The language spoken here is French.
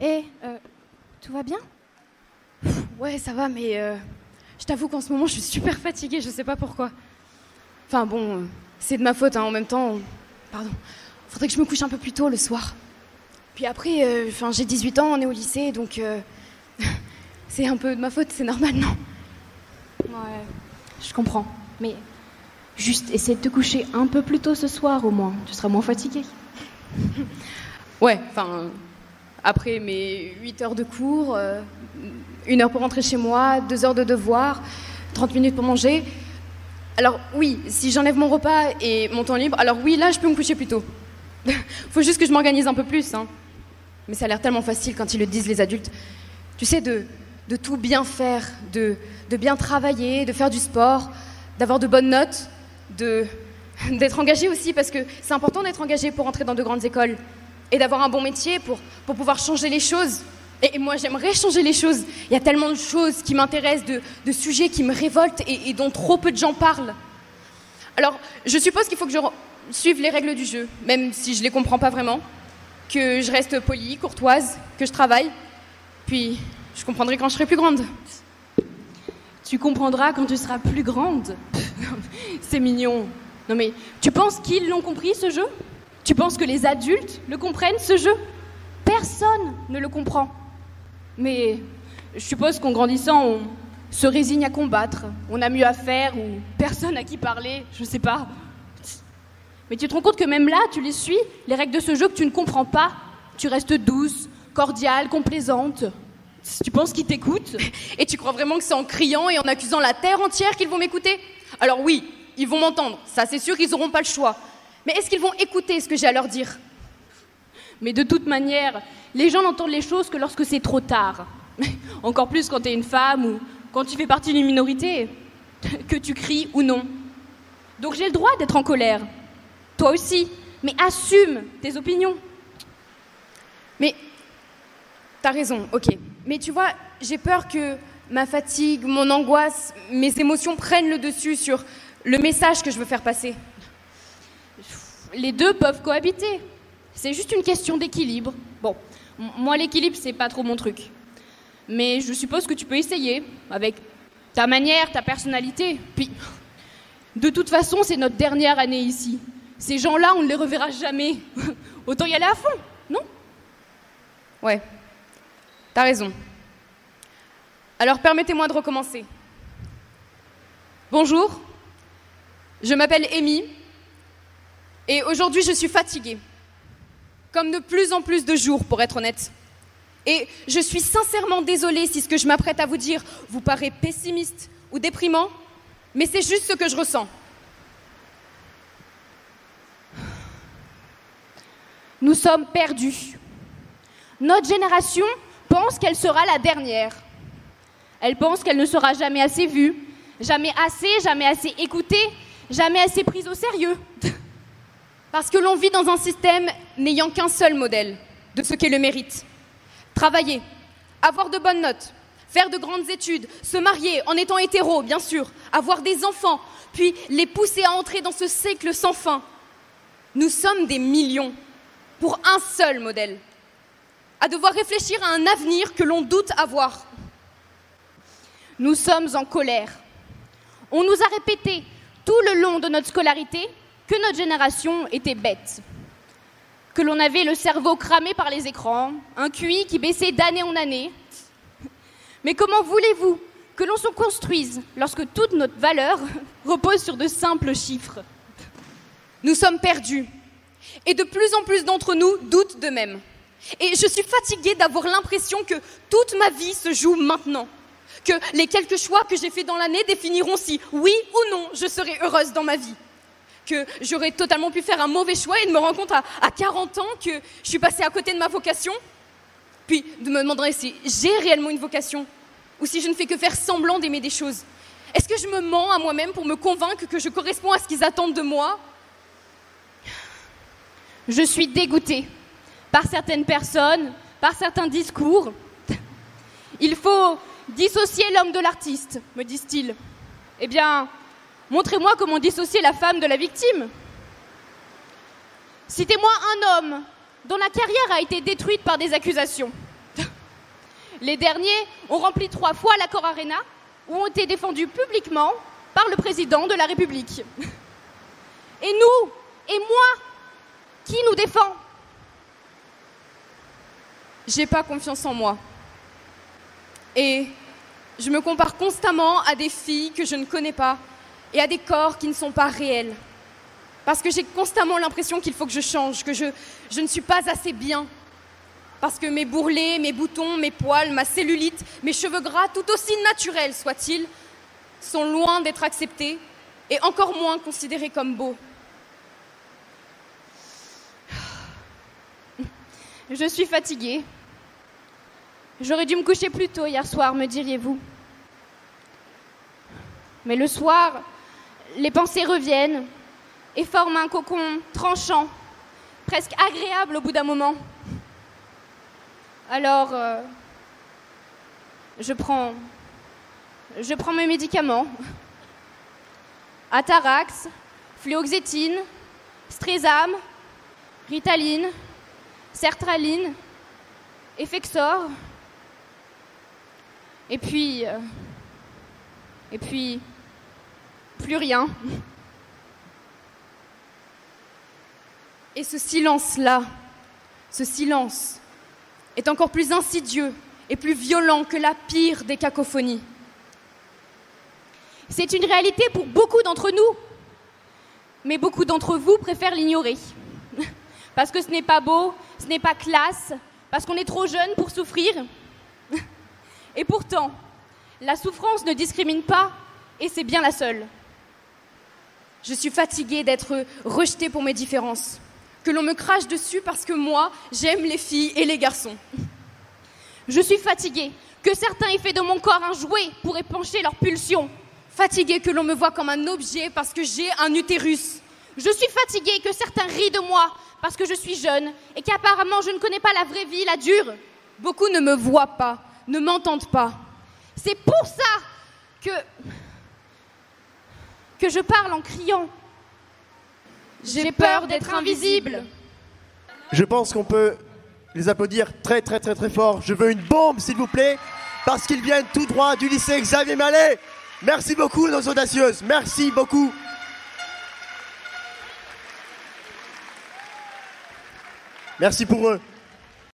Eh, tout va bien? Ouais, ça va, mais je t'avoue qu'en ce moment, je suis super fatiguée, je sais pas pourquoi. Enfin bon, c'est de ma faute, hein, en même temps. Pardon. Faudrait que je me couche un peu plus tôt le soir. Puis après, j'ai 18 ans, on est au lycée, donc c'est un peu de ma faute, c'est normal, non? Ouais, je comprends. Mais juste essaie de te coucher un peu plus tôt ce soir au moins. Tu seras moins fatiguée. Ouais, après mes 8 heures de cours, 1 heure pour rentrer chez moi, 2 heures de devoir, 30 minutes pour manger. Alors oui, si j'enlève mon repas et mon temps libre, alors oui, là je peux me coucher plus tôt. Faut juste que je m'organise un peu plus, hein. Mais ça a l'air tellement facile quand ils le disent les adultes. Tu sais, de tout bien faire, de bien travailler, de faire du sport, d'avoir de bonnes notes, d'être engagé aussi, parce que c'est important d'être engagé pour entrer dans de grandes écoles et d'avoir un bon métier pour pouvoir changer les choses. Et moi, j'aimerais changer les choses. Il y a tellement de choses qui m'intéressent, de sujets qui me révoltent et dont trop peu de gens parlent. Alors, je suppose qu'il faut que je suive les règles du jeu, même si je les comprends pas vraiment, que je reste polie, courtoise, que je travaille. Puis, je comprendrai quand je serai plus grande. Tu comprendras quand tu seras plus grande. C'est mignon. Non mais, tu penses qu'ils l'ont compris ce jeu? Tu penses que les adultes le comprennent ce jeu? Personne ne le comprend. Mais je suppose qu'en grandissant, on se résigne à combattre. On a mieux à faire ou personne à qui parler, je sais pas. Mais tu te rends compte que même là, tu les suis, les règles de ce jeu que tu ne comprends pas. Tu restes douce, cordiale, complaisante. Tu penses qu'ils t'écoutent? Et tu crois vraiment que c'est en criant et en accusant la terre entière qu'ils vont m'écouter? Alors oui, ils vont m'entendre, ça c'est sûr, ils n'auront pas le choix. Mais est-ce qu'ils vont écouter ce que j'ai à leur dire? Mais de toute manière, les gens n'entendent les choses que lorsque c'est trop tard. Encore plus quand t'es une femme ou quand tu fais partie d'une minorité, que tu cries ou non. Donc j'ai le droit d'être en colère. Toi aussi, mais assume tes opinions. Mais t'as raison, ok. Mais tu vois, j'ai peur que ma fatigue, mon angoisse, mes émotions prennent le dessus sur le message que je veux faire passer. Les deux peuvent cohabiter. C'est juste une question d'équilibre. Bon, moi l'équilibre, c'est pas trop mon truc. Mais je suppose que tu peux essayer, avec ta manière, ta personnalité. Puis, de toute façon, c'est notre dernière année ici. Ces gens-là, on ne les reverra jamais. Autant y aller à fond, non? Ouais, t'as raison. Alors permettez-moi de recommencer. Bonjour, je m'appelle Amy, et aujourd'hui je suis fatiguée. Comme de plus en plus de jours, pour être honnête. Et je suis sincèrement désolée si ce que je m'apprête à vous dire vous paraît pessimiste ou déprimant, mais c'est juste ce que je ressens. Nous sommes perdus. Notre génération pense qu'elle sera la dernière. Elle pense qu'elle ne sera jamais assez vue, jamais assez écoutée, jamais assez prise au sérieux. Parce que l'on vit dans un système n'ayant qu'un seul modèle de ce qu'est le mérite. Travailler, avoir de bonnes notes, faire de grandes études, se marier en étant hétéro, bien sûr, avoir des enfants, puis les pousser à entrer dans ce cycle sans fin. Nous sommes des millions pour un seul modèle, à devoir réfléchir à un avenir que l'on doute avoir. Nous sommes en colère. On nous a répété tout le long de notre scolarité que notre génération était bête, que l'on avait le cerveau cramé par les écrans, un QI qui baissait d'année en année. Mais comment voulez-vous que l'on se construise lorsque toute notre valeur repose sur de simples chiffres? Nous sommes perdus, et de plus en plus d'entre nous doutent d'eux-mêmes. Et je suis fatiguée d'avoir l'impression que toute ma vie se joue maintenant, que les quelques choix que j'ai faits dans l'année définiront si, oui ou non, je serai heureuse dans ma vie. Que j'aurais totalement pu faire un mauvais choix et de me rendre compte à 40 ans que je suis passée à côté de ma vocation. Puis de me demander si j'ai réellement une vocation ou si je ne fais que faire semblant d'aimer des choses. Est-ce que je me mens à moi-même pour me convaincre que je corresponds à ce qu'ils attendent de moi? Je suis dégoûtée par certaines personnes, par certains discours. Il faut dissocier l'homme de l'artiste, me disent-ils. Eh bien, montrez-moi comment dissocier la femme de la victime. Citez-moi un homme dont la carrière a été détruite par des accusations. Les derniers ont rempli 3 fois l'Accor Arena, où ont été défendus publiquement par le président de la République. Et nous, et moi, qui nous défend? J'ai pas confiance en moi. Et je me compare constamment à des filles que je ne connais pas et à des corps qui ne sont pas réels. Parce que j'ai constamment l'impression qu'il faut que je change, que je ne suis pas assez bien. Parce que mes bourrelets, mes boutons, mes poils, ma cellulite, mes cheveux gras, tout aussi naturels soient-ils, sont loin d'être acceptés et encore moins considérés comme beaux. Je suis fatiguée. J'aurais dû me coucher plus tôt hier soir, me diriez-vous. Mais le soir, les pensées reviennent et forment un cocon tranchant, presque agréable au bout d'un moment. Alors, je prends mes médicaments. Atarax, fluoxétine, Stresam, Ritaline, Sertraline, Effexor. Et puis, plus rien. Et ce silence-là, ce silence, est encore plus insidieux et plus violent que la pire des cacophonies. C'est une réalité pour beaucoup d'entre nous, mais beaucoup d'entre vous préfèrent l'ignorer. Parce que ce n'est pas beau, ce n'est pas classe, parce qu'on est trop jeune pour souffrir. Et pourtant, la souffrance ne discrimine pas, et c'est bien la seule. Je suis fatiguée d'être rejetée pour mes différences, que l'on me crache dessus parce que moi, j'aime les filles et les garçons. Je suis fatiguée que certains aient fait de mon corps un jouet pour épancher leurs pulsions. Fatiguée que l'on me voit comme un objet parce que j'ai un utérus. Je suis fatiguée que certains rient de moi parce que je suis jeune et qu'apparemment je ne connais pas la vraie vie, la dure. Beaucoup ne me voient pas, ne m'entendent pas. C'est pour ça que je parle en criant. J'ai peur d'être invisible. Je pense qu'on peut les applaudir très très très très fort. Je veux une bombe s'il vous plaît, parce qu'ils viennent tout droit du lycée Xavier Mallet. Merci beaucoup nos audacieuses, merci beaucoup. Merci pour eux.